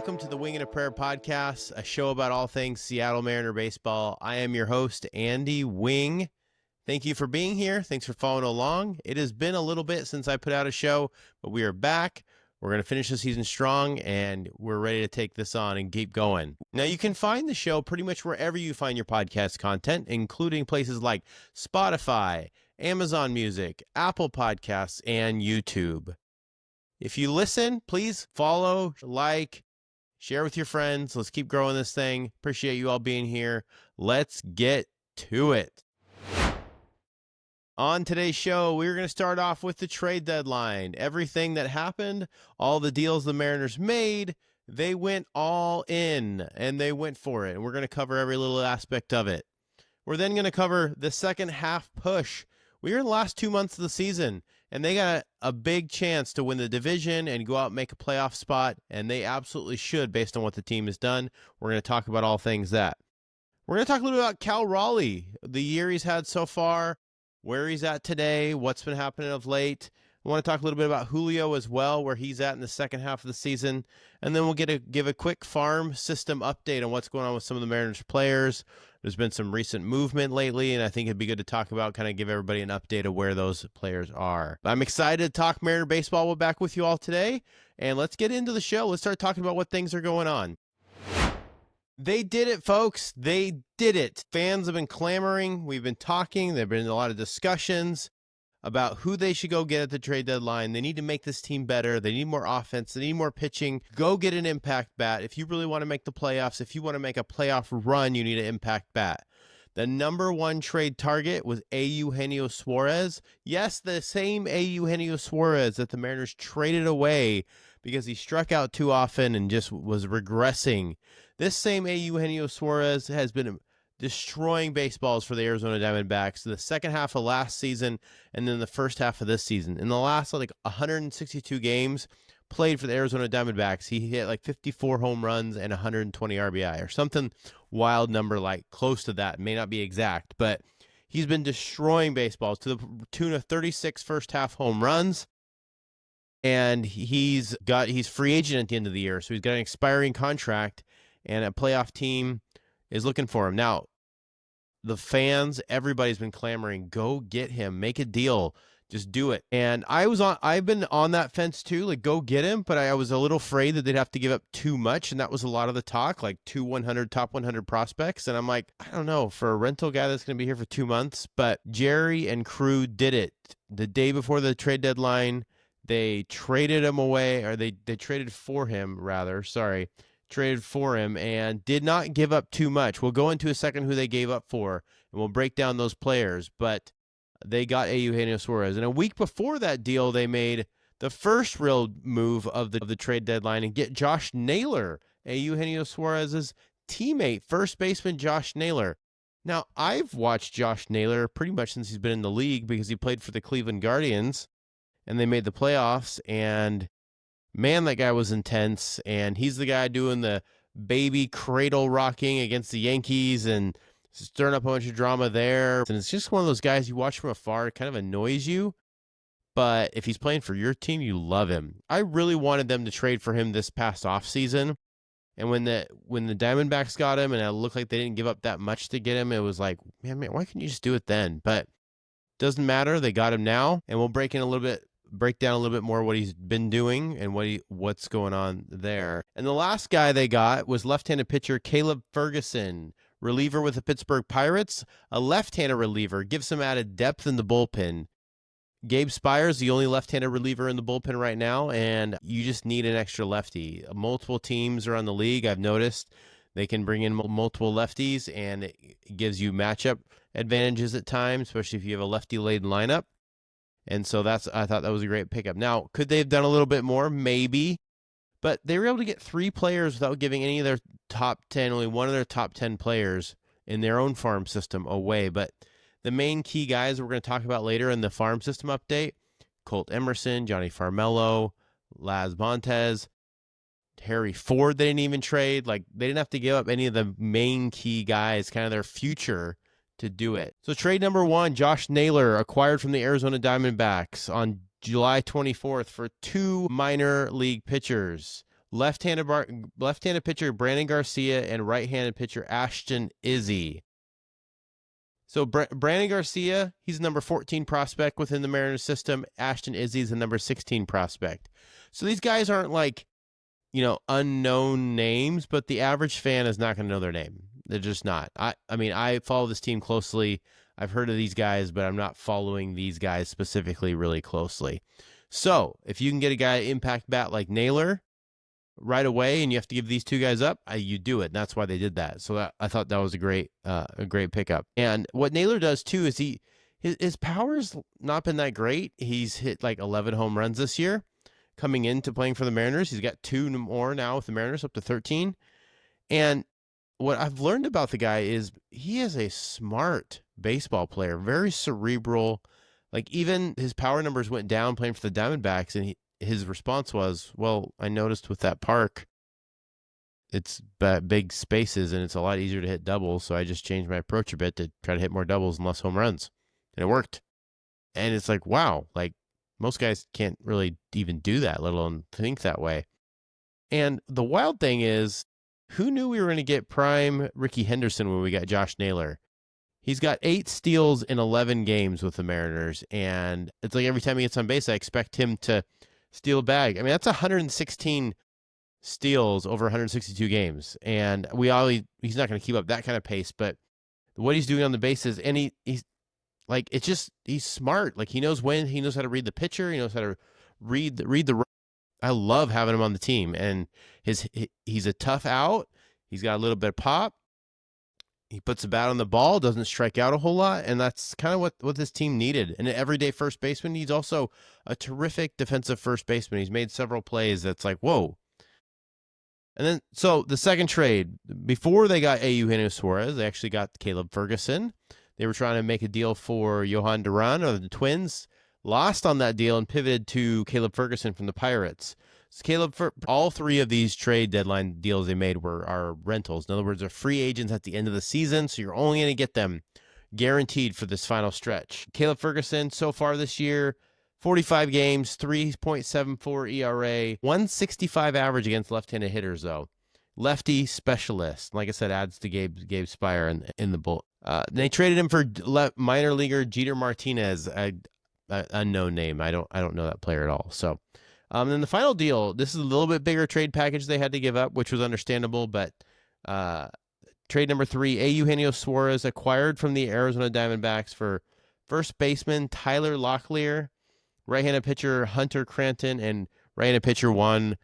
welcome to the Wing and a Prayer podcast, a show about all things Seattle Mariner baseball. I am your host, Andy Wing. Thank you for being here. Thanks for following along. It has been a little bit since I put out a show, but we are back. We're going to finish the season strong, and we're ready to take this on and keep going. Now, you can find the show pretty much wherever you find your podcast content, including places like Spotify, Amazon Music, Apple Podcasts, and YouTube. If you listen, please follow, like, share with your friends. Let's keep growing this thing. Appreciate you all being here. Let's get to it. On today's show, we're going to start off with the trade deadline. Everything that happened, all the deals the Mariners made, they went all in, and they went for it. And we're going to cover every little aspect of it. We're then going to cover the second half push. We are in the last 2 months of the season, and they got a big chance to win the division and go out and make a playoff spot, and they absolutely should based on what the team has done. We're going to talk about all things that. We're going to talk a little bit about Cal Raleigh, the year he's had so far, where he's at today, what's been happening of late. I want to talk a little bit about Julio as well, where he's at in the second half of the season. And then we'll give a quick farm system update on what's going on with some of the Mariners players. There's been some recent movement lately, and I think it'd be good to talk about, kind of give everybody an update of where those players are. I'm excited to talk Mariner baseball. We're back with you all today, and let's get into the show. Let's start talking about what things are going on. They did it, folks. They did it. Fans have been clamoring. We've been talking. There have been a lot of discussions about who they should go get at the trade deadline. They need to make this team better. They need more offense. They need more pitching. Go get an impact bat. If you really want to make the playoffs, if you want to make a playoff run, you need an impact bat. The number one trade target was Eugenio Suárez. Yes, the same Eugenio Suárez that the Mariners traded away because he struck out too often and just was regressing. This same Eugenio Suárez has been destroying baseballs for the Arizona Diamondbacks the second half of last season and then the first half of this season. In the last 162 games played for the Arizona Diamondbacks, he hit 54 home runs and 120 RBI or something wild number close to that. It may not be exact, but he's been destroying baseballs to the tune of 36 first half home runs. And he's free agent at the end of the year, so he's got an expiring contract, and a playoff team is looking for him. Now, the fans, everybody's been clamoring, go get him, make a deal, just do it. And I've been on that fence too, go get him, but I was a little afraid that they'd have to give up too much, and that was a lot of the talk, top 100 prospects. And I'm like, I don't know, for a rental guy that's going to be here for 2 months, but Jerry and crew did it. The day before the trade deadline, they traded him away, or they traded for him, rather, traded for him and did not give up too much. We'll go into a second who they gave up for, and we'll break down those players, but they got Eugenio Suárez. And a week before that deal, they made the first real move of the trade deadline and get Josh Naylor, Eugenio Suárez's teammate, first baseman Josh Naylor. Now, I've watched Josh Naylor pretty much since he's been in the league because he played for the Cleveland Guardians, and they made the playoffs, and man, that guy was intense, and he's the guy doing the baby cradle rocking against the Yankees and stirring up a bunch of drama there. And it's just one of those guys you watch from afar. It kind of annoys you, but if he's playing for your team, you love him. I really wanted them to trade for him this past offseason, and when the Diamondbacks got him and it looked like they didn't give up that much to get him, it was like, man, why couldn't you just do it then? But doesn't matter. They got him now, and we'll break down a little bit more what he's been doing and what's going on there. And the last guy they got was left-handed pitcher Caleb Ferguson, reliever with the Pittsburgh Pirates, a left-handed reliever, gives some added depth in the bullpen. Gabe Spires, the only left-handed reliever in the bullpen right now, and you just need an extra lefty. Multiple teams around the league, I've noticed, they can bring in multiple lefties, and it gives you matchup advantages at times, especially if you have a lefty-laden lineup. And so I thought that was a great pickup. Now, could they have done a little bit more? Maybe. But they were able to get 3 players without giving any of their top 10, only one of their top 10 players in their own farm system away. But the main key guys we're going to talk about later in the farm system update, Colt Emerson, Johnny Farmelo, Laz Montez, Harry Ford, they didn't even trade. They didn't have to give up any of the main key guys, kind of their future, to do it. So trade number 1, Josh Naylor, acquired from the Arizona Diamondbacks on July 24th for 2 minor league pitchers. left-handed pitcher Brandon Garcia and right-handed pitcher Ashton Izzy. So Brandon Garcia, he's number 14 prospect within the Mariners system. Ashton Izzy is the number 16 prospect. So these guys aren't like, unknown names, but the average fan is not going to know their name. They're just not. I mean, I follow this team closely. I've heard of these guys, but I'm not following these guys specifically really closely. So if you can get a guy impact bat like Naylor right away, and you have to give these two guys up, you do it. And that's why they did that. So I thought that was a great pickup. And what Naylor does too is his power's not been that great. He's hit like 11 home runs this year coming into playing for the Mariners. He's got 2 more now with the Mariners, up to 13. And what I've learned about the guy is he is a smart baseball player, very cerebral. Like even his power numbers went down playing for the Diamondbacks, and his response was, well, I noticed with that park, it's big spaces and it's a lot easier to hit doubles. So I just changed my approach a bit to try to hit more doubles and less home runs. And it worked. And it's like, wow, like most guys can't really even do that, let alone think that way. And the wild thing is, who knew we were going to get prime Ricky Henderson when we got Josh Naylor? He's got 8 steals in 11 games with the Mariners. And it's like every time he gets on base, I expect him to steal a bag. I mean, that's 116 steals over 162 games. And he's not going to keep up that kind of pace, but what he's doing on the bases, and he's like, it's just, he's smart. Like he knows how to read the pitcher. He knows how to read the, I love having him on the team, and he's a tough out. He's got a little bit of pop. He puts the bat on the ball, doesn't strike out a whole lot, and that's kind of what this team needed. And an everyday first baseman. He's also a terrific defensive first baseman. He's made several plays that's like, whoa. And then, so the second trade, before they got Eugenio Suárez, they actually got Caleb Ferguson. They were trying to make a deal for Johan Duran of the Twins, lost on that deal, and pivoted to Caleb Ferguson from the Pirates. So all 3 of these trade deadline deals they made are rentals. In other words, they're free agents at the end of the season, so you're only going to get them guaranteed for this final stretch. Caleb Ferguson, so far this year, 45 games, 3.74 ERA, 165 average against left-handed hitters, though. Lefty specialist. Like I said, adds to Gabe Spire in the bull. They traded him for minor leaguer Jeter Martinez, unknown name. I don't know that player at all. So, then the final deal, this is a little bit bigger trade package they had to give up, which was understandable, but trade number 3, Eugenio Suárez acquired from the Arizona Diamondbacks for first baseman Tyler Locklear, right-handed pitcher Hunter Cranton, and right-handed pitcher Juan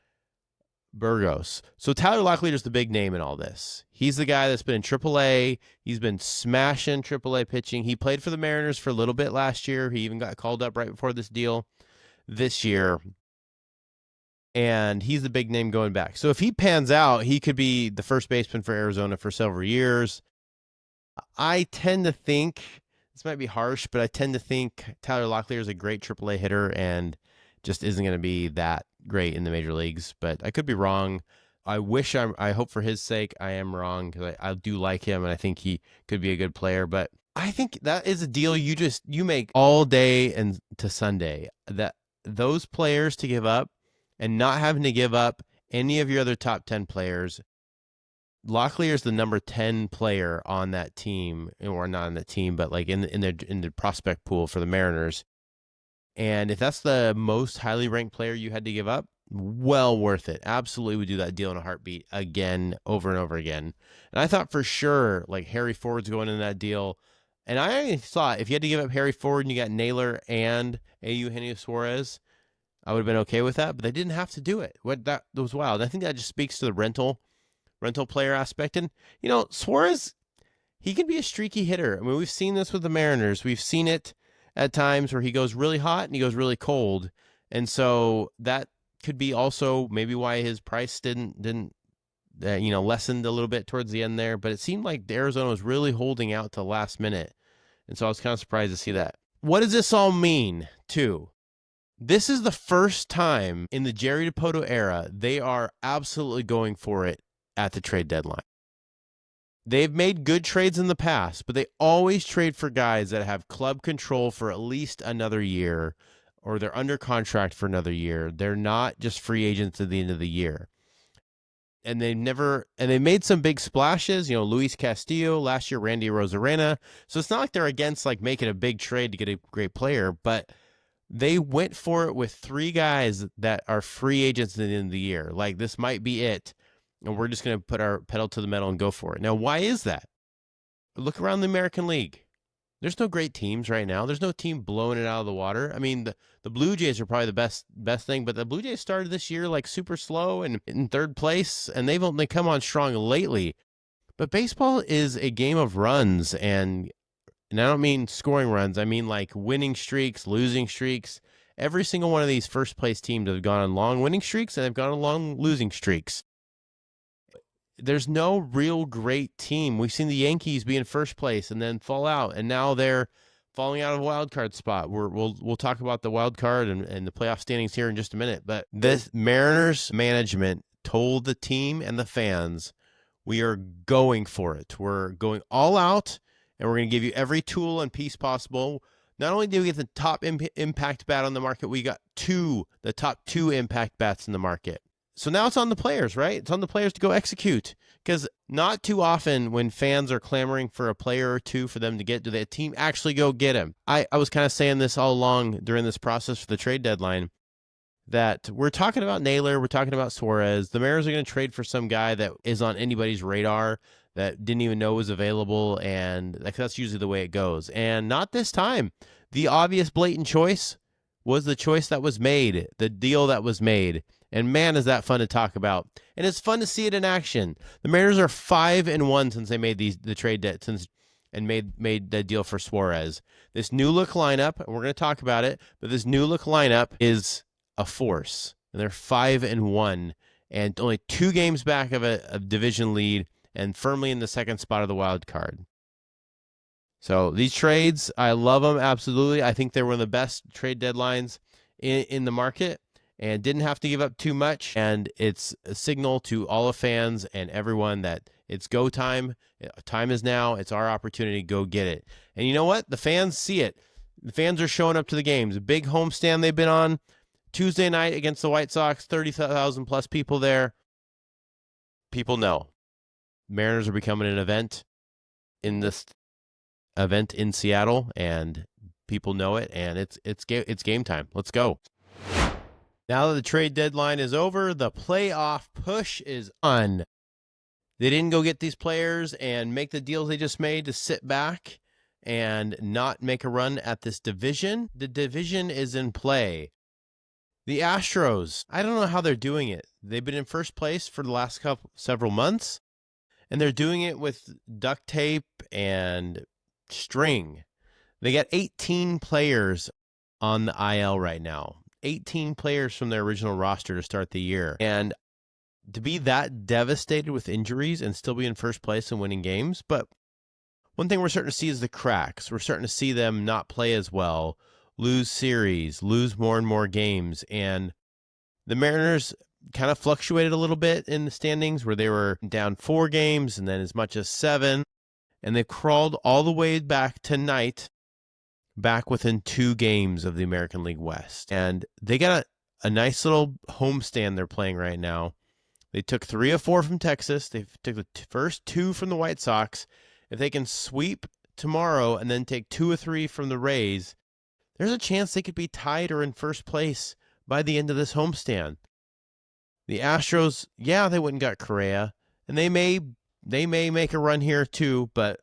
Burgos. So Tyler Locklear is the big name in all this. He's the guy that's been in AAA. He's been smashing AAA pitching. He played for the Mariners for a little bit last year. He even got called up right before this deal this year. And he's the big name going back. So if he pans out, he could be the first baseman for Arizona for several years. I tend to think, this might be harsh, but I tend to think Tyler Locklear is a great AAA hitter and just isn't going to be that great in the major leagues. But I could be wrong. I hope for his sake I am wrong, because I do like him and I think he could be a good player. But I think that is a deal you make all day and to Sunday. That those players to give up, and not having to give up any of your other top 10 players. Locklear is the number 10 player on that team, or not on that team, but like in the prospect pool for the Mariners. And if that's the most highly ranked player you had to give up, well worth it. Absolutely would do that deal in a heartbeat again, over and over again. And I thought for sure, like Harry Ford's going in that deal. And I thought if you had to give up Harry Ford and you got Naylor and Eugenio Suárez, I would have been okay with that, but they didn't have to do it. That was wild. I think that just speaks to the rental player aspect. And, Suárez, he can be a streaky hitter. I mean, we've seen this with the Mariners. We've seen it at times where he goes really hot and he goes really cold. And so that could be also maybe why his price didn't lessened a little bit towards the end there. But it seemed like Arizona was really holding out to the last minute. And so I was kind of surprised to see that. What does this all mean, too? This is the first time in the Jerry Dipoto era they are absolutely going for it at the trade deadline. They've made good trades in the past, but they always trade for guys that have club control for at least another year, or they're under contract for another year. They're not just free agents at the end of the year. and they made some big splashes, Luis Castillo last year, Randy Rosarena. So it's not like they're against like making a big trade to get a great player, but they went for it with 3 guys that are free agents at the end of the year. Like, this might be it, and we're just going to put our pedal to the metal and go for it. Now, why is that? Look around the American League. There's no great teams right now. There's no team blowing it out of the water. I mean, the Blue Jays are probably the best thing, but the Blue Jays started this year like super slow and in 3rd place, and they've only come on strong lately. But baseball is a game of runs, and I don't mean scoring runs. I mean like winning streaks, losing streaks. Every single one of these first place teams have gone on long winning streaks, and they've gone on long losing streaks. There's no real great team. We've seen the Yankees be in first place and then fall out, and now they're falling out of a wild card spot. We'll talk about the wild card and the playoff standings here in just a minute. But this Mariners management told the team and the fans, we are going for it. We're going all out, and we're going to give you every tool and piece possible. Not only do we get the top impact bat on the market, we got the top 2 impact bats in the market. So now it's on the players, right? It's on the players to go execute, because not too often when fans are clamoring for a player or 2 for them to get, do the team actually go get him? I was kind of saying this all along during this process for the trade deadline, that we're talking about Naylor, we're talking about Suarez. The Mariners are going to trade for some guy that is on anybody's radar that didn't even know was available, and that's usually the way it goes. And not this time. The obvious blatant choice was the choice that was made, the deal that was made. And man, is that fun to talk about. And it's fun to see it in action. The Mariners are 5-1 since they made the trade and made the deal for Suarez. This new look lineup, and we're going to talk about it, but this new look lineup is a force. And they're 5-1 and only 2 games back of a division lead and firmly in the 2nd spot of the wild card. So these trades, I love them absolutely. I think they were one of the best trade deadlines in the market, and didn't have to give up too much. And it's a signal to all the fans and everyone that it's go time. Time is now. It's our opportunity. Go get it. And you know what? The fans see it. The fans are showing up to the games. A big homestand they've been on Tuesday night against the White Sox, 30,000 plus people there. People know. Mariners are becoming an event in this event in Seattle, and people know it, and it's game time. Let's go. Now that the trade deadline is over, the playoff push is on. They didn't go get these players and make the deals they just made to sit back and not make a run at this division. The division is in play. The Astros, I don't know how they're doing it. They've been in first place for the last several months, and they're doing it with duct tape and string. They got 18 players on the IL right now. 18 players from their original roster to start the year. And to be that devastated with injuries and still be in first place and winning games. But one thing we're starting to see is the cracks. We're starting to see them not play as well, lose series, lose more and more games. And the Mariners kind of fluctuated a little bit in the standings, where they were down 4 games and then as much as 7. And they crawled all the way back tonight, back within 2 games of the American League West. And they got a nice little homestand they're playing right now. They took 3 of 4 from Texas. They took the first 2 from the White Sox. If they can sweep tomorrow and then take 2 or 3 from the Rays, there's a chance they could be tied or in first place by the end of this homestand. The Astros, yeah, they went and got Correa, and they may make a run here too, but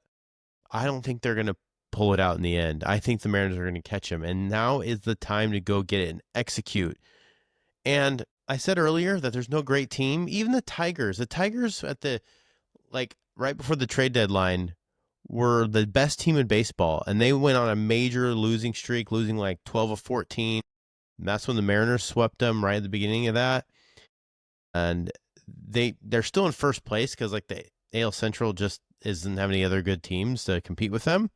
I don't think they're going to pull it out in the end. I think the Mariners are going to catch him, and now is the time to go get it and execute. And I said earlier that there's no great team. Even the Tigers at the, right before the trade deadline, were the best team in baseball, and they went on a major losing streak, losing like 12 of 14. And that's when the Mariners swept them right at the beginning of that. And they're still in first place because like the AL Central just doesn't have any other good teams to compete with them.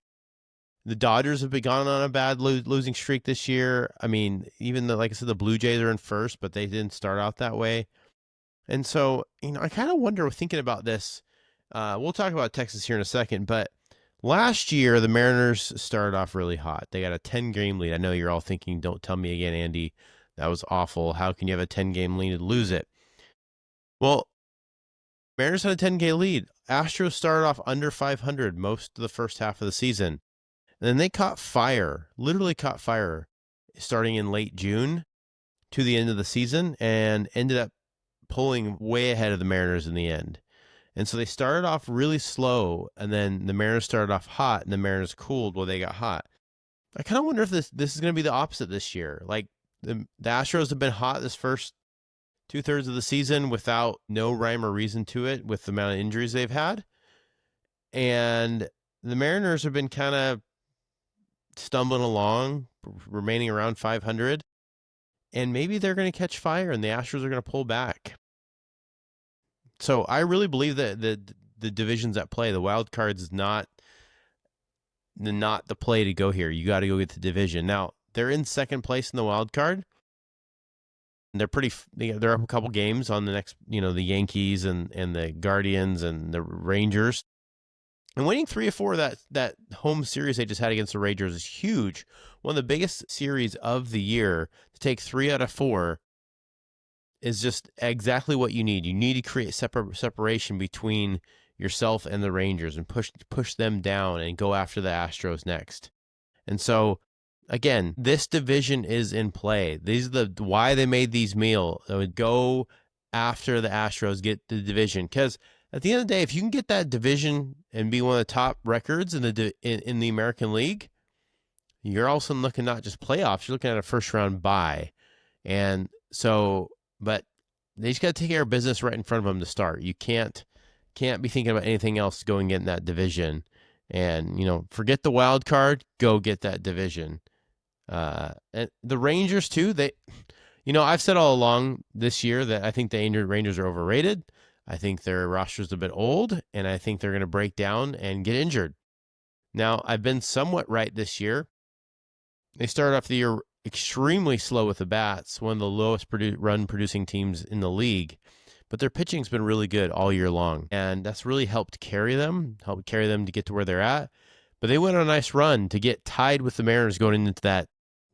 The Dodgers have been gone on a bad losing streak this year. I mean, even like I said, the Blue Jays are in first, but they didn't start out that way. And so, I kind of wonder, thinking about this, we'll talk about Texas here in a second, but last year, the Mariners started off really hot. They got a 10-game lead. I know you're all thinking, don't tell me again, Andy. That was awful. How can you have a 10-game lead and lose it? Well, Mariners had a 10-game lead. Astros started off under 500 most of the first half of the season. And then they caught fire, literally caught fire, starting in late June to the end of the season, and ended up pulling way ahead of the Mariners in the end. And so they started off really slow, and then the Mariners started off hot, and the Mariners cooled while they got hot. I kind of wonder if this is going to be the opposite this year. Like the Astros have been hot this first 2/3 of the season without no rhyme or reason to it with the amount of injuries they've had. And the Mariners have been kind of stumbling along, remaining around 500. And maybe they're going to catch fire and the Astros are going to pull back. So I really believe that the division's at play. The wild card is not the play to go here. You got to go get the division. Now, they're in second place in the wild card. They're they're up a couple games on the next, the Yankees and the Guardians and the Rangers. And winning 3 or 4 that home series they just had against the Rangers is huge. One of the biggest series of the year. To take 3 out of 4 is just exactly what you need. You need to create separation between yourself and the Rangers and push them down and go after the Astros next. And so, again, this division is in play. These are why they made these meals. They would go after the Astros, get the division. Because at the end of the day, if you can get that division and be one of the top records in the American League, you're also looking not just playoffs, you're looking at a first-round bye. And so, but they just got to take care of business right in front of them to start. You can't be thinking about anything else going in that division. And, forget the wild card, go get that division. And the Rangers, too, I've said all along this year that I think the Rangers are overrated. I think their roster's a bit old, and I think they're going to break down and get injured. Now, I've been somewhat right this year. They started off the year extremely slow with the bats, one of the lowest run-producing teams in the league. But their pitching's been really good all year long, and that's really helped carry them to get to where they're at. But they went on a nice run to get tied with the Mariners going into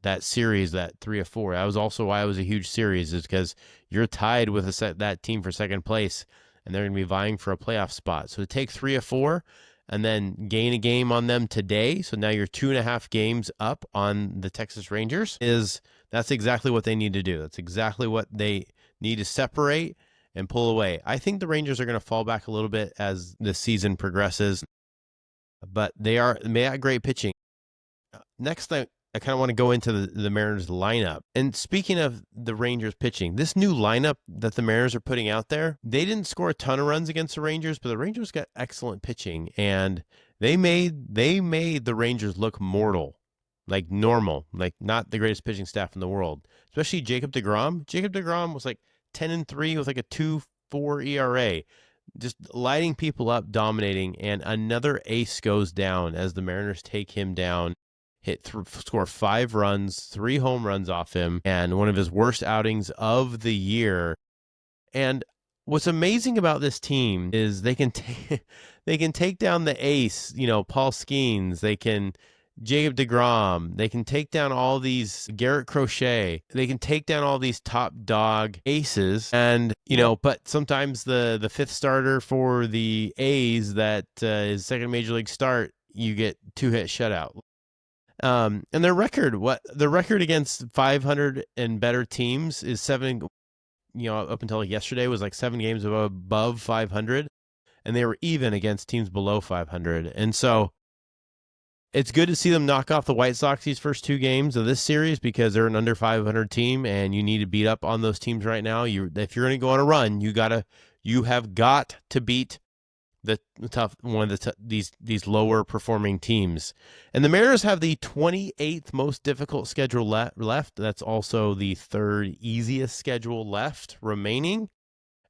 that series, that 3 or 4. That was also why it was a huge series, is because you're tied with that team for second place, and they're going to be vying for a playoff spot. So to take 3 or 4 and then gain a game on them today, so now you're 2.5 games up on the Texas Rangers, that's exactly what they need to do. That's exactly what they need to separate and pull away. I think the Rangers are going to fall back a little bit as the season progresses, but they have great pitching. Next thing, I kind of want to go into the Mariners lineup. And speaking of the Rangers pitching, this new lineup that the Mariners are putting out there, they didn't score a ton of runs against the Rangers, but the Rangers got excellent pitching, and they made the Rangers look mortal, like normal, like not the greatest pitching staff in the world. Especially Jacob deGrom. Jacob deGrom was like 10-3 with like a 2.4 ERA, just lighting people up, dominating, and another ace goes down as the Mariners take him down. Score 5 runs, 3 home runs off him, and one of his worst outings of the year. And what's amazing about this team is they can take down the ace, Paul Skeens. They can Jacob deGrom. They can take down all these Garrett Crochet. They can take down all these top dog aces, and but sometimes the fifth starter for the A's that is second major league start, you get 2-hit shutout. And their record against 500 and better teams is 7. Up until yesterday was like 7 games above 500, and they were even against teams below 500. And so it's good to see them knock off the White Sox these first 2 games of this series, because they're an under 500 team, and you need to beat up on those teams right now. If you're going to go on a run, you have got to beat these lower performing teams. And the Mariners have the 28th most difficult schedule left. That's also the 3rd easiest schedule left remaining.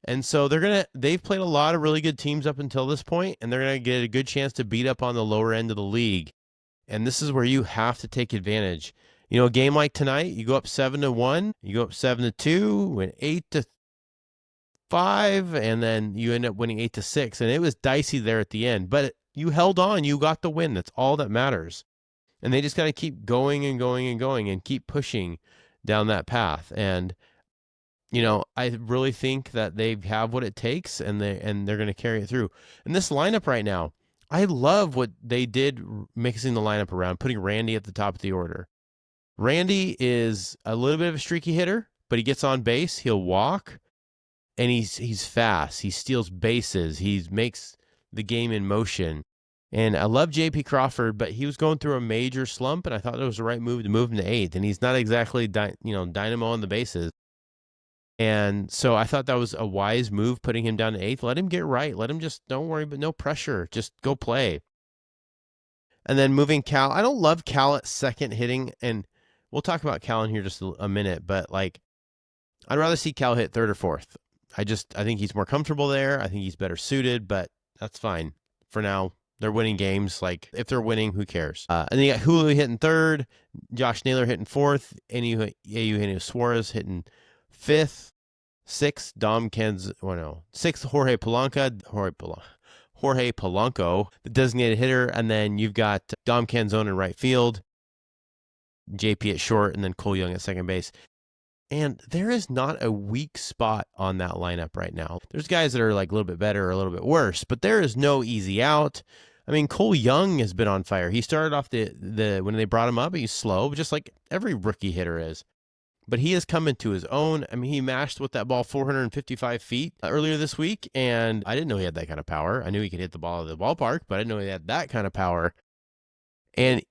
And so they've played a lot of really good teams up until this point, and they're going to get a good chance to beat up on the lower end of the league. And this is where you have to take advantage. A game like tonight, you go up 7-1, you go up 7-2, win 8-5, and then you end up winning 8-6. And it was dicey there at the end, but you held on. You got the win. That's all that matters. And they just got to keep going and going and going and keep pushing down that path. And I really think that they have what it takes, and they're going to carry it through. And this lineup right now, I love what they did mixing the lineup around, putting Randy at the top of the order. Randy is a little bit of a streaky hitter, but he gets on base, he'll walk, and he's fast. He steals bases. He makes the game in motion. And I love J.P. Crawford, but he was going through a major slump, and I thought it was the right move to move him to 8th. And he's not exactly dynamo on the bases. And so I thought that was a wise move, putting him down to 8th. Let him get right. Let him just, don't worry, but no pressure. Just go play. And then moving Cal. I don't love Cal at second hitting, and we'll talk about Cal in here just a minute, but I'd rather see Cal hit 3rd or 4th. I think he's more comfortable there. I think he's better suited, but that's fine. For now, they're winning games. If they're winning, who cares? And then you got Julio hitting 3rd, Josh Naylor hitting 4th, and Eugenio Suárez hitting 5th. 6th, 6th, Jorge Polanco, the designated hitter, and then you've got Dom Canzone in right field, JP at short, and then Cole Young at second base. And there is not a weak spot on that lineup right now. There's guys that are a little bit better or a little bit worse, but there is no easy out. I mean, Cole Young has been on fire. He started off when they brought him up, he's slow, just like every rookie hitter is. But he has come into his own. I mean, he mashed with that ball 455 feet earlier this week, and I didn't know he had that kind of power. I knew he could hit the ball at the ballpark, but I didn't know he had that kind of power. And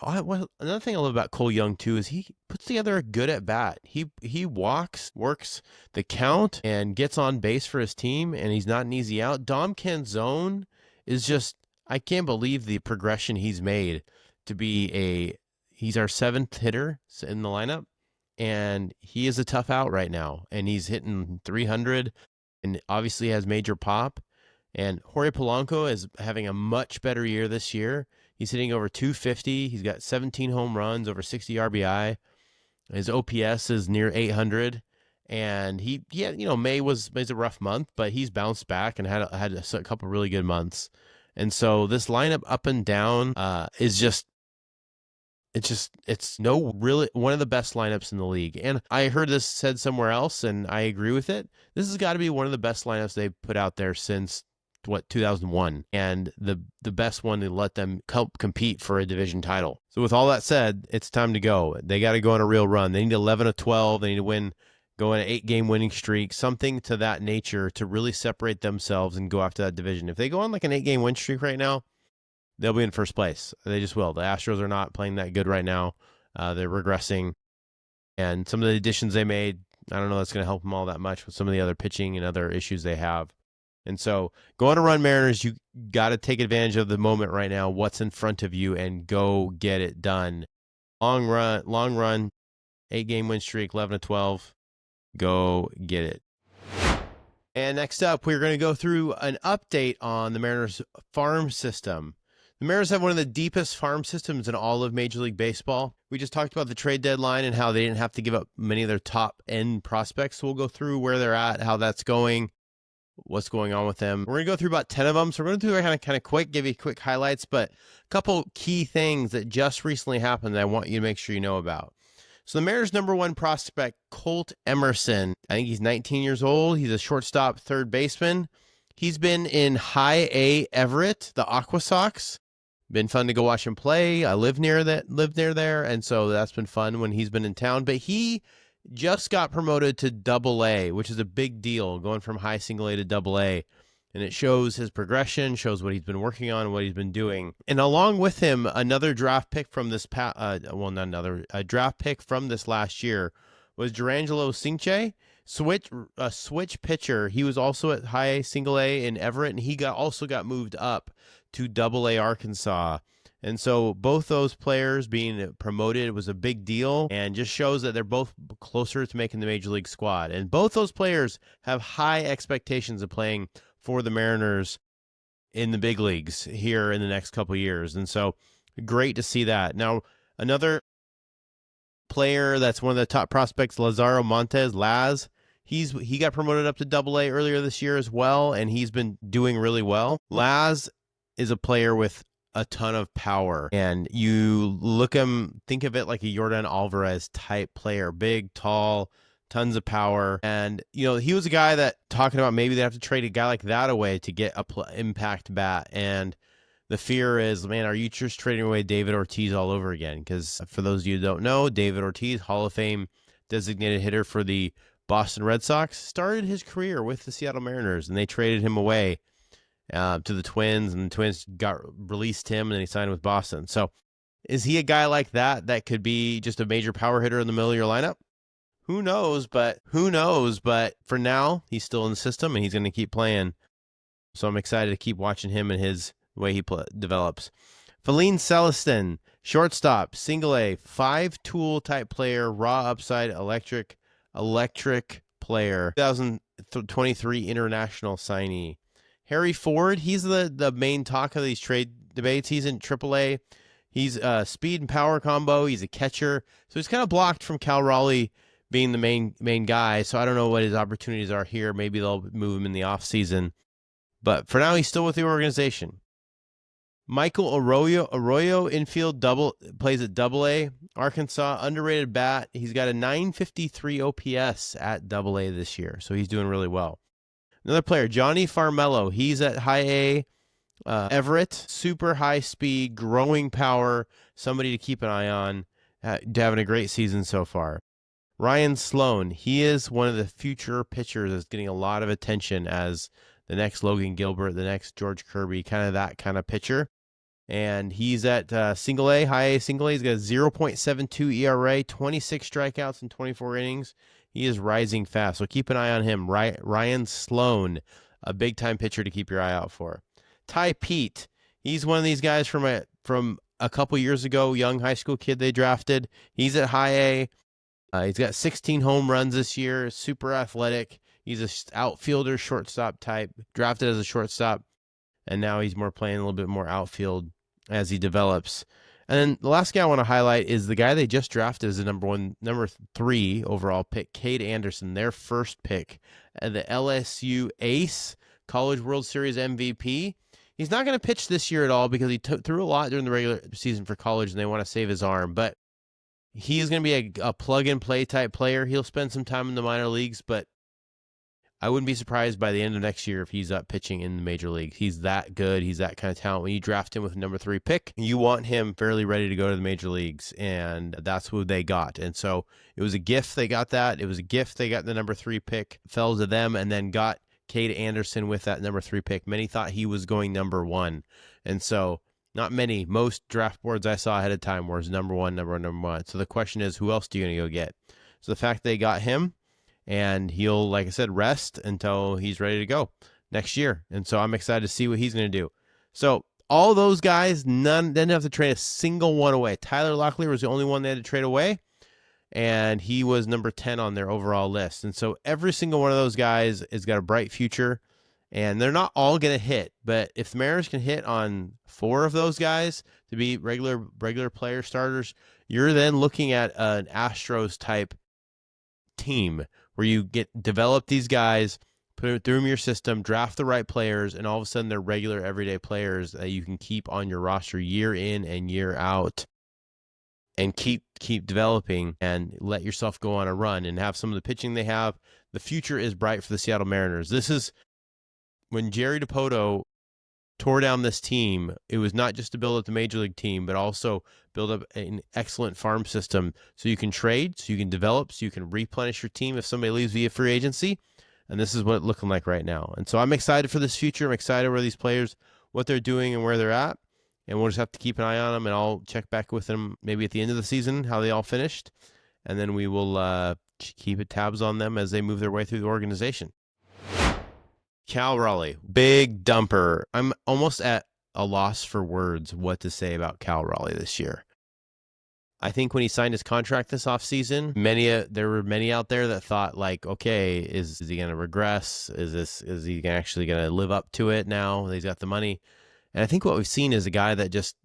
another thing I love about Cole Young, too, is he puts together a good at-bat. He works the count, and gets on base for his team, and he's not an easy out. Dom Canzone is just, I can't believe the progression he's made to be he's our 7th hitter in the lineup. And he is a tough out right now, and he's hitting 300 and obviously has major pop. And Jorge Polanco is having a much better year this year. He's hitting over 250. He's got 17 home runs, over 60 RBI. His OPS is near 800. And May was a rough month, but he's bounced back and had a couple really good months. And so this lineup up and down is just, it's really one of the best lineups in the league. And I heard this said somewhere else, and I agree with it. This has got to be one of the best lineups they've put out there since 2001, and the best one to let them help compete for a division title. So with all that said, it's time to go. They got to go on a real run. They need 11 of 12. They need to go on an 8-game winning streak, something to that nature, to really separate themselves and go after that division. If they go on an 8-game win streak right now, they'll be in first place. They just will. The Astros are not playing that good right now. They're regressing. And some of the additions they made, I don't know that's going to help them all that much with some of the other pitching and other issues they have. And so go on a run, Mariners. You got to take advantage of the moment right now, what's in front of you, and go get it done. Long run, 8-game win streak, 11 of 12. Go get it. And next up, we're going to go through an update on the Mariners farm system. The Mariners have one of the deepest farm systems in all of Major League Baseball. We just talked about the trade deadline and how they didn't have to give up many of their top-end prospects. So we'll go through where they're at, how that's going, what's going on with them. We're going to go through about 10 of them. So we're going to do it kind of quick, give you quick highlights, but a couple key things that just recently happened that I want you to make sure you know about. So the Mariners' number 1 prospect, Colt Emerson. I think he's 19 years old. He's a shortstop, third baseman. He's been in High A Everett, the Aqua Sox. Been fun to go watch him play. I lived near there, and so that's been fun when he's been in town. But he just got promoted to Double A, which is a big deal, going from high single A to Double A. And it shows his progression, shows what he's been working on, what he's been doing. And along with him, another draft pick from this draft pick from this last year was Durangelo Cinche, switch pitcher. He was also at high single A in Everett, and he also got moved up to Double A Arkansas. And so both those players being promoted was a big deal, and just shows that they're both closer to making the Major League squad. And both those players have high expectations of playing for the Mariners in the big leagues here in the next couple of years. And so great to see that. Now, another player that's one of the top prospects, Lazaro Montes, Laz, he got promoted up to Double A earlier this year as well, and he's been doing really well. Laz is a player with a ton of power, and you think of it like a Yordan Alvarez type player, big, tall, tons of power. And, he was a guy that talking about maybe they have to trade a guy like that away to get a impact bat. And the fear is, man, are you just trading away David Ortiz all over again? Because for those of you who don't know, David Ortiz, Hall of Fame designated hitter for the Boston Red Sox, started his career with the Seattle Mariners, and they traded him away to the Twins, and the Twins released him, and then he signed with Boston. So is he a guy like that could be just a major power hitter in the middle of your lineup? Who knows? But for now, he's still in the system, and he's going to keep playing. So I'm excited to keep watching him and the way he develops. Feline Celestin, shortstop, single A, 5-tool type player, raw upside, electric player, 2023 international signee. Harry Ford, he's the main talk of these trade debates. He's in AAA. He's a speed and power combo. He's a catcher. So he's kind of blocked from Cal Raleigh being the main guy. So I don't know what his opportunities are here. Maybe they'll move him in the offseason. But for now, he's still with the organization. Michael Arroyo infield plays at AA, Arkansas, underrated bat. He's got a 953 OPS at AA this year, so he's doing really well. Another player, Johnny Farmello. He's at high A, Everett, super high speed, growing power, somebody to keep an eye on, having a great season so far. Ryan Sloan, he is one of the future pitchers that's getting a lot of attention as the next Logan Gilbert, the next George Kirby, kind of that kind of pitcher. And he's at single A, high A, single A. He's got a 0.72 ERA, 26 strikeouts in 24 innings. He is rising fast, so keep an eye on him. Ryan Sloan, a big-time pitcher to keep your eye out for. Ty Pete, he's one of these guys from a couple years ago, young high school kid they drafted. He's at high A. He's got 16 home runs this year, super athletic. He's an outfielder, shortstop type, drafted as a shortstop, and now he's playing a little bit more outfield as he develops. And then the last guy I want to highlight is the guy they just drafted as the number 3 overall pick, Cade Anderson, their first pick, the LSU ace, College World Series MVP. He's not going to pitch this year at all because he threw a lot during the regular season for college, and they want to save his arm. But he is going to be a plug-and-play type player. He'll spend some time in the minor leagues, but I wouldn't be surprised by the end of next year if he's up pitching in the major league. He's that good. He's that kind of talent. When you draft him with a number 3 pick, you want him fairly ready to go to the major leagues, and that's who they got. And so it was a gift they got that. It was a gift they got the number 3 pick, fell to them, and then got Cade Anderson with that number 3 pick. Many thought he was going number 1. And so not many. Most draft boards I saw ahead of time was number 1. So the question is, who else are you going to go get? So the fact they got him, and he'll, like I said, rest until he's ready to go next year. And so I'm excited to see what he's going to do. So all those guys, none didn't have to trade a single one away. Tyler Locklear was the only one they had to trade away, and he was number 10 on their overall list. And so every single one of those guys has got a bright future, and they're not all going to hit. But if the Mariners can hit on 4 of those guys to be regular player starters, you're then looking at an Astros-type team where you develop these guys, put them through your system, draft the right players, and all of a sudden they're regular everyday players that you can keep on your roster year in and year out, and keep developing and let yourself go on a run and have some of the pitching they have. The future is bright for the Seattle Mariners. This is when Jerry Dipoto tore down this team. It was not just to build up the major league team, but also build up an excellent farm system so you can trade, so you can develop, so you can replenish your team if somebody leaves via free agency. And this is what it's looking like right now. And so I'm excited for this future. I'm excited for these players, what they're doing and where they're at. And we'll just have to keep an eye on them, and I'll check back with them maybe at the end of the season, how they all finished. And then we will keep tabs on them as they move their way through the organization. Cal Raleigh, big dumper. I'm almost at a loss for words what to say about Cal Raleigh this year. I think when he signed his contract this offseason, there were many out there that thought, like, okay, is he going to regress? Is he actually going to live up to it now that he's got the money? And I think what we've seen is a guy that just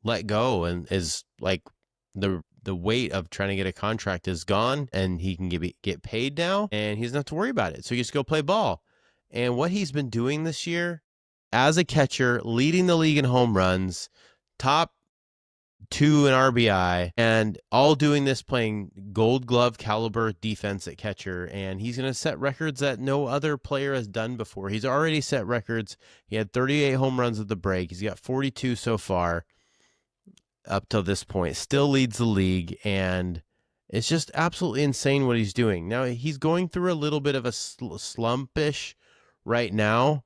let go and is like the weight of trying to get a contract is gone, and he can get paid now, and he doesn't have to worry about it. So he just go play ball. And what he's been doing this year as a catcher, leading the league in home runs, top 2 an RBI, and all doing this playing Gold Glove caliber defense at catcher. And he's going to set records that no other player has done before. He's already set records. He had 38 home runs at the break. He's got 42 so far up till this point. Still leads the league, and it's just absolutely insane what he's doing. Now, he's going through a little bit of a slumpish right now.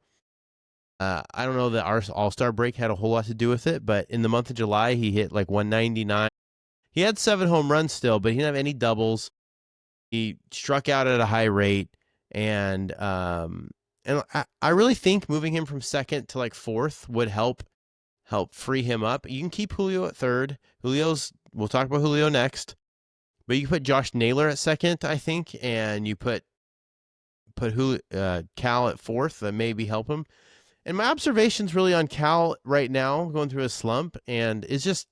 I don't know that our All-Star break had a whole lot to do with it, but in the month of July, he hit like 199. He had 7 home runs still, but he didn't have any doubles. He struck out at a high rate, and I really think moving him from second to like fourth would help free him up. You can keep Julio at third. We'll talk about Julio next, but you can put Josh Naylor at second, I think, and you put Cal at fourth. That maybe help him. And my observation's really on Cal right now, going through a slump, and it's just,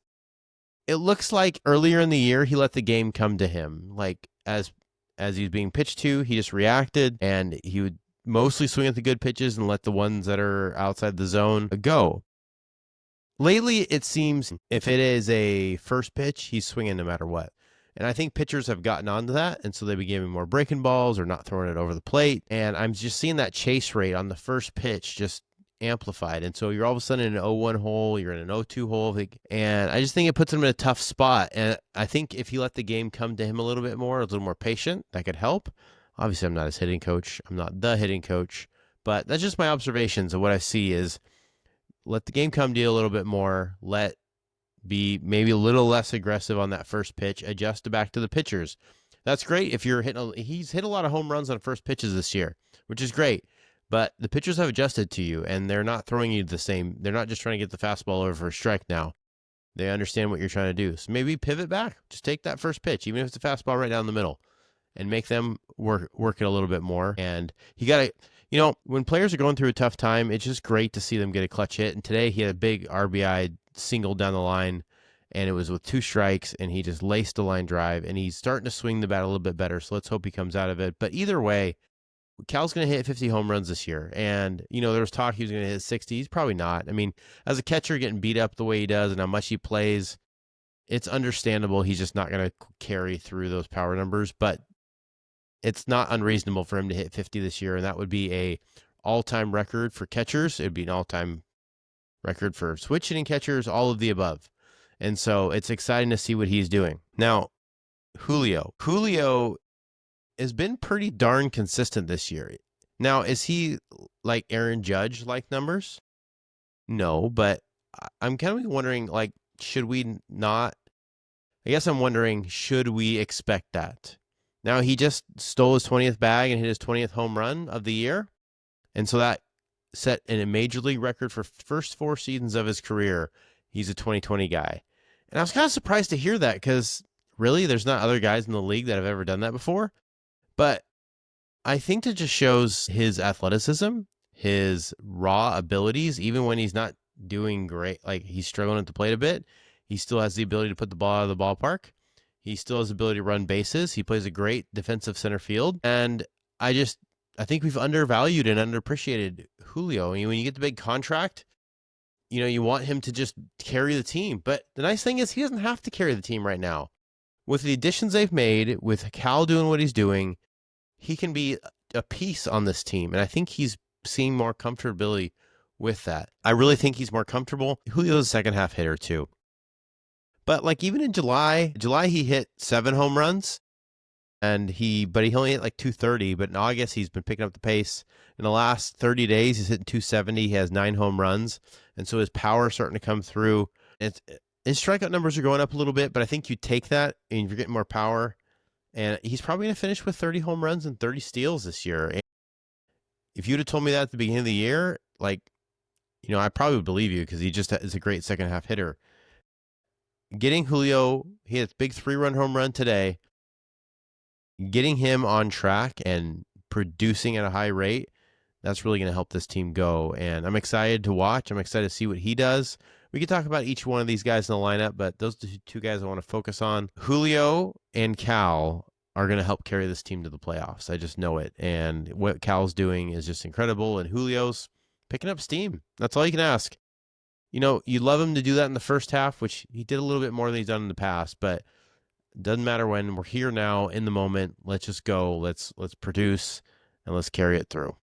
it looks like earlier in the year he let the game come to him. Like as he's being pitched to, he just reacted, and he would mostly swing at the good pitches and let the ones that are outside the zone go. Lately, it seems if it is a first pitch, he's swinging no matter what. And I think pitchers have gotten onto that, and so they've been giving more breaking balls or not throwing it over the plate. And I'm just seeing that chase rate on the first pitch just amplified. And so you're all of a sudden in an 0-1 hole, you're in an 0-2 hole, and I just think it puts him in a tough spot. And I think if he let the game come to him a little bit more, a little more patient, that could help. Obviously, I'm not his hitting coach. I'm not the hitting coach, but that's just my observations of what I see is let the game come to you a little bit more, be maybe a little less aggressive on that first pitch, adjust back to the pitchers. That's great if you're he's hit a lot of home runs on first pitches this year, which is great. But the pitchers have adjusted to you, and they're not throwing you the same. They're not just trying to get the fastball over for a strike now. They understand what you're trying to do. So maybe pivot back. Just take that first pitch, even if it's a fastball right down the middle, and make them work it a little bit more. And you got to, when players are going through a tough time, it's just great to see them get a clutch hit. And today he had a big RBI single down the line, and it was with 2 strikes, and he just laced a line drive, and he's starting to swing the bat a little bit better. So let's hope he comes out of it. But either way, Cal's going to hit 50 home runs this year. And, there was talk he was going to hit 60. He's probably not. I mean, as a catcher getting beat up the way he does and how much he plays, it's understandable he's just not going to carry through those power numbers. But it's not unreasonable for him to hit 50 this year, and that would be a all-time record for catchers. It would be an all-time record for switch hitting catchers, all of the above. And so it's exciting to see what he's doing. Now, Julio has been pretty darn consistent this year. Now, is he like Aaron Judge like numbers? No, but I'm kind of wondering, like, should we not? I guess I'm wondering, should we expect that? Now, he just stole his 20th bag and hit his 20th home run of the year. And so that set a major league record for first 4 seasons of his career. He's a 2020 guy. And I was kind of surprised to hear that because really there's not other guys in the league that have ever done that before. But I think that just shows his athleticism, his raw abilities, even when he's not doing great, like he's struggling at the plate a bit, he still has the ability to put the ball out of the ballpark. He still has the ability to run bases. He plays a great defensive center field. And I think we've undervalued and underappreciated Julio. And when you get the big contract, you want him to just carry the team. But the nice thing is he doesn't have to carry the team right now. With the additions they've made, with Cal doing what he's doing, he can be a piece on this team. And I think he's seeing more comfortability with that. I really think he's more comfortable. Julio's a second half hitter too. But like even in July he hit 7 home runs, but he only hit like 230. But in August he's been picking up the pace. In the last 30 days he's hitting 270. He has 9 home runs, and so his power is starting to come through. His strikeout numbers are going up a little bit, but I think you take that and you're getting more power. And he's probably going to finish with 30 home runs and 30 steals this year. And if you'd have told me that at the beginning of the year, I probably would believe you because he just is a great second half hitter. Getting Julio, he had a big 3-run home run today. Getting him on track and producing at a high rate, that's really going to help this team go. And I'm excited to watch. I'm excited to see what he does. We could talk about each one of these guys in the lineup, but those are the 2 guys I want to focus on. Julio and Cal are going to help carry this team to the playoffs. I just know it. And what Cal's doing is just incredible, and Julio's picking up steam. That's all you can ask. you love him to do that in the first half, which he did a little bit more than he's done in the past, but it doesn't matter when. We're here now in the moment. Let's just go. Let's produce and let's carry it through.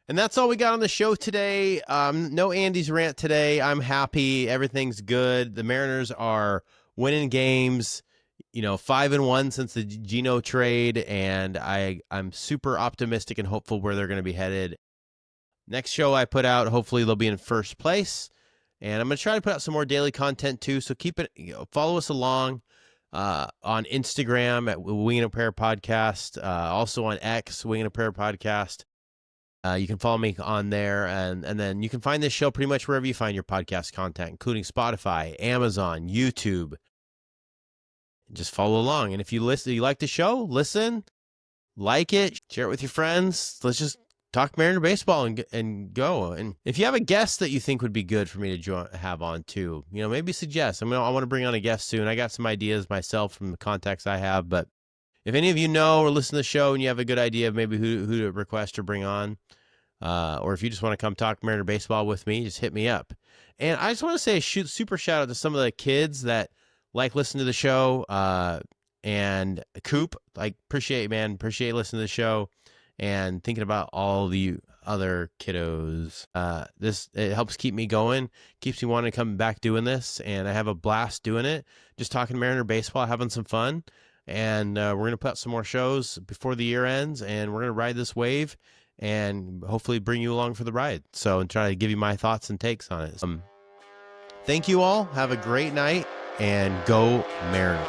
And that's all we got on the show today. No Andy's rant today. I'm happy. Everything's good. The Mariners are winning games, 5-1 since the Geno trade, and I'm super optimistic and hopeful where they're going to be headed. Next show I put out, hopefully they'll be in first place, and I'm going to try to put out some more daily content too, so keep it, follow us along on Instagram at Wing and a Prayer Podcast, also on X, Wing and a Prayer Podcast. You can follow me on there, and then you can find this show pretty much wherever you find your podcast content, including Spotify, Amazon, YouTube. Just follow along. And if you like the show, listen, like it, share it with your friends. Let's just talk Mariner baseball and go. And if you have a guest that you think would be good for me to have on too, maybe suggest. I want to bring on a guest soon. I got some ideas myself from the contacts I have, but if any of you know or listen to the show and you have a good idea of maybe who to request or bring on, or if you just want to come talk Mariner baseball with me, just hit me up. And I just want to say a super shout out to some of the kids that listen to the show, and Coop, appreciate listening to the show and thinking about all the other kiddos. It helps keep me going, keeps me wanting to come back doing this, and I have a blast doing it, just talking Mariner baseball, having some fun. And we're going to put out some more shows before the year ends, and we're going to ride this wave and hopefully bring you along for the ride. So, and try to give you my thoughts and takes on it. Thank you all. Have a great night, and go Mariners.